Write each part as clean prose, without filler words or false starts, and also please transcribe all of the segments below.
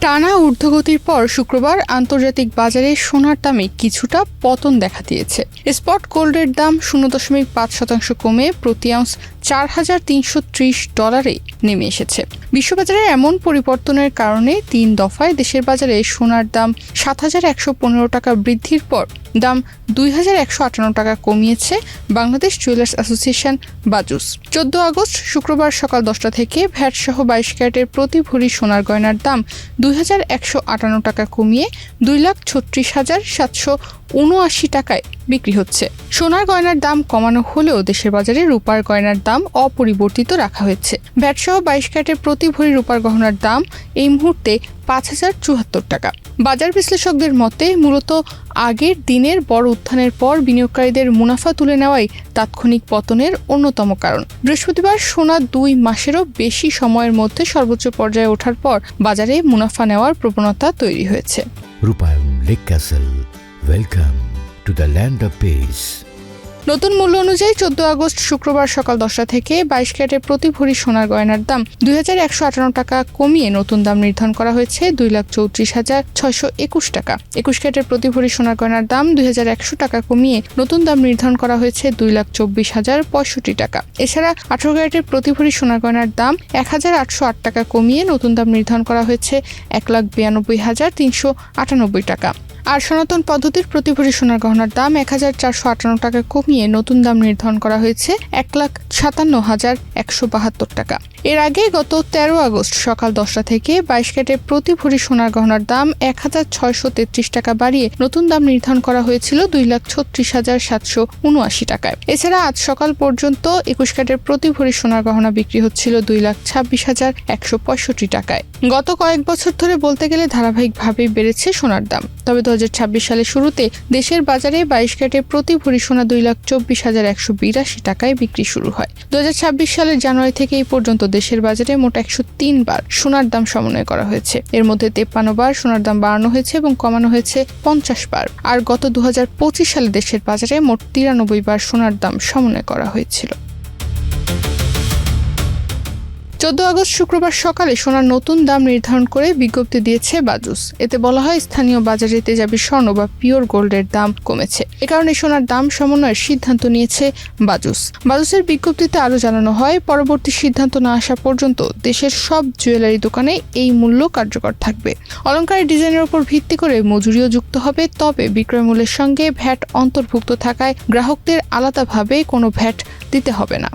টানা ঊর্ধ্বগতির পর শুক্রবার আন্তর্জাতিক বাজারে সোনার দামে কিছুটা পতন দেখা দিয়েছে। স্পট গোল্ডের দাম 0.5% কমে প্রতি আউন্স $4,330 নেমে এসেছে। বিশ্ববাজারে এমন পরিবর্তনের কারণে 3 দফায় দেশের বাজারে সোনার দাম 7,115 টাকা বৃদ্ধির পর দাম 2,158 টাকা কমিয়েছে Bangladesh jewellers association BAJUS. 14 August শুক্রবার সকাল 10টা থেকে ভ্যাট সহ 22 ক্যারেটের প্রতি ভরি সোনার গয়নার দাম 2,158 টাকা কমিয়ে 2,36,779 টাকায় বিক্রি হচ্ছে। সোনার গয়নার দাম কমানো হলেও দেশের বাজারে রূপার গয়নার দাম অপরিবর্তিত রাখা হয়েছে। ভ্যাট সহ 22 ক্যারেটের প্রতি ভরি রূপার গহনার দাম এই মুহূর্তে 5,074 টাকা। বাজার বিশ্লেষকদের মতে মূলত আগের দিনের বড় উত্থানের পর বিনিয়োগকারীদের মুনাফা তুলে নেওয়াই তাৎক্ষণিক পতনের অন্যতম কারণ। বৃহস্পতিবার সোনা 2 মাসেরও বেশি সময়ের মধ্যে সর্বোচ্চ পর্যায়ে ওঠার পর বাজারে মুনাফা নেওয়ার প্রবণতা তৈরি হয়েছে। রূপায়ণ lake castle, welcome to the land of piece. নতুন মূল্য অনুযায়ী 14 আগস্ট শুক্রবার সকাল 10টা থেকে 22 ক্যারেটের প্রতি ভরি সোনার গয়নার দাম 2,158 টাকা কমিয়ে নতুন দাম নির্ধারণ করা হয়েছে 2,34,621 টাকা। 21 ক্যারেটের প্রতি ভরি সোনার গয়নার দাম 2,100 টাকা কমিয়ে নতুন দাম নির্ধারণ করা হয়েছে 2,24,065 টাকা। এছাড়া 18 ক্যারেটের প্রতি ভরি সোনার গয়নার দাম 1,808 টাকা কমিয়ে নতুন দাম নির্ধারণ করা হয়েছে 1,92,398 টাকা। আর সনাতন পদ্ধতির প্রতি ভরি সোনার গহনার দাম 1,458 টাকা কমিয়ে নতুন দাম নির্ধারণ করা হয়েছে 1,57,172 টাকা। এর আগে গত 13 আগস্ট সকাল 10টা থেকে 22 ক্যারেটের প্রতি ভরি সোনার গহনার দাম 1,633 টাকা বাড়িয়ে নতুন দাম নির্ধারণ করা হয়েছিল 2,36,779 টাকায়। এছাড়া আজ সকাল পর্যন্ত 21 ক্যারেটের প্রতি ভরি সোনার গহনা বিক্রি হচ্ছিল 2,26,165 টাকায়। গত কয়েক বছর ধরে বলতে গেলে ধারাবাহিকভাবেই বেড়েছে সোনার দাম। তবে 2026 সালের শুরুতে দেশের বাজারে 22 ক্যারেটের প্রতি ভরি সোনা 2,24,182 টাকায় বিক্রি শুরু হয়। 2026 সালের জানুয়ারি থেকে এই পর্যন্ত দেশের বাজারে মোট 103 বার সোনার দাম সমন্বয় করা হয়েছে। এর মধ্যে 53 বার সোনার দাম বাড়ানো হয়েছে এবং কমানো হয়েছে 50 বার। আর গত 2025 সালে দেশের বাজারে মোট 93 বার সোনার দাম সমন্বয় করা হয়েছিল। 14 আগস্ট শুক্রবার সকালে সোনার নতুন দাম নির্ধারণ করে বিজ্ঞপ্তি দিয়েছে বাজুস। এতে বলা হয় স্থানীয় বাজারে তেজাবি স্বর্ণ বা পিওর গোল্ডের দাম কমেছে। এ কারণে সোনার দাম সমন্বয়ের সিদ্ধান্ত নিয়েছে বাজুস। বাজুসের বিজ্ঞপ্তিতে আরও জানানো হয়, পরবর্তী সিদ্ধান্ত না আসা পর্যন্ত দেশের সব জুয়েলারি দোকানে এই মূল্য কার্যকর থাকবে। অলংকারের ডিজাইনের উপর ভিত্তি করে মজুরিও যুক্ত হবে, তবে বিক্রয় মূল্যের সঙ্গে ভ্যাট অন্তর্ভুক্ত থাকায় গ্রাহকদের আলাদাভাবে কোনো ভ্যাট দিতে হবে না।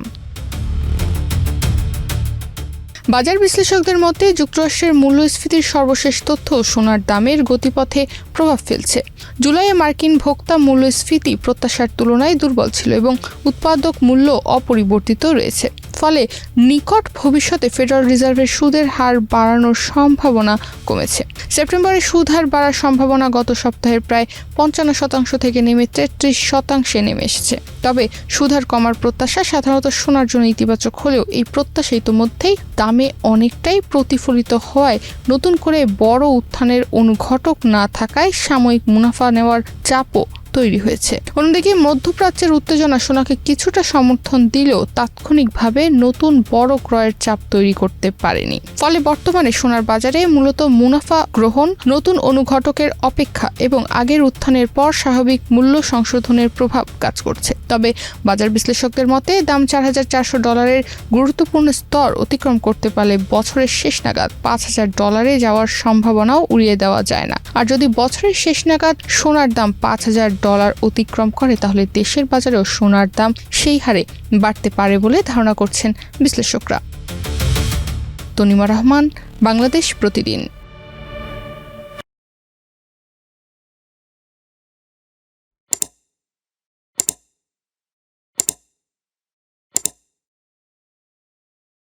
বাজার বিশ্লেষকদের মতে যুক্তরাষ্ট্রের মূল্যস্ফীতির সর্বশেষ তথ্য সোনার দামের গতিপথে প্রভাব ফেলছে। জুলাইয়ে মার্কিন ভোক্তা মূল্যস্ফীতি প্রত্যাশার তুলনায় দুর্বল ছিল এবং উৎপাদক মূল্য অপরিবর্তিত রয়েছে। ফলে নিকট ভবিষ্যতে ফেডারেল রিজার্ভের সুদের হার বাড়ানোর সম্ভাবনা কমেছে। সেপ্টেম্বরে সুদ হার বাড়ার সম্ভাবনা গত সপ্তাহের প্রায় 55% থেকে নেমে 33% নেমে এসেছে। তবে সুদ হার কমার প্রত্যাশা সাধারণত সোনার জন্য ইতিবাচক হলেও এই প্রত্যাশা ইতোমধ্যেই দামে অনেকটাই প্রতিফলিত হওয়ায় নতুন করে বড় উত্থানের অনুঘটক না থাকায় সাময়িক মুনাফা নেওয়ার চাপও তৈরি হয়েছে। অন্যদিকে মধ্যপ্রাচ্যের উত্তেজনা সোনাকে কিছুটা সমর্থন দিলেও তাৎক্ষণিকভাবে নতুন বড় ক্রয়ের চাপ তৈরি করতে পারেনি। ফলে বর্তমানে সোনার বাজারে মূলত মুনাফা গ্রহণ, নতুন অনুঘটকের অপেক্ষা এবং আগের উত্থানের পর স্বাভাবিক মূল্য সংশোধনের প্রভাব কাজ করছে। তবে বাজার বিশ্লেষকদের মতে দাম $4,400 গুরুত্বপূর্ণ স্তর অতিক্রম করতে পারলে বছরের শেষ নাগাদ $5,000 যাওয়ার সম্ভাবনাও উড়িয়ে দেওয়া যায় না। আর যদি বছরের শেষ নাগাদ সোনার দাম $5,000 অতিক্রম করে তাহলে দেশের বাজারেও সোনার দাম সেই হারে বাড়তে পারে বলে ধারণা করছেন বিশ্লেষকরা। তনিমা রহমান, বাংলাদেশ প্রতিদিন।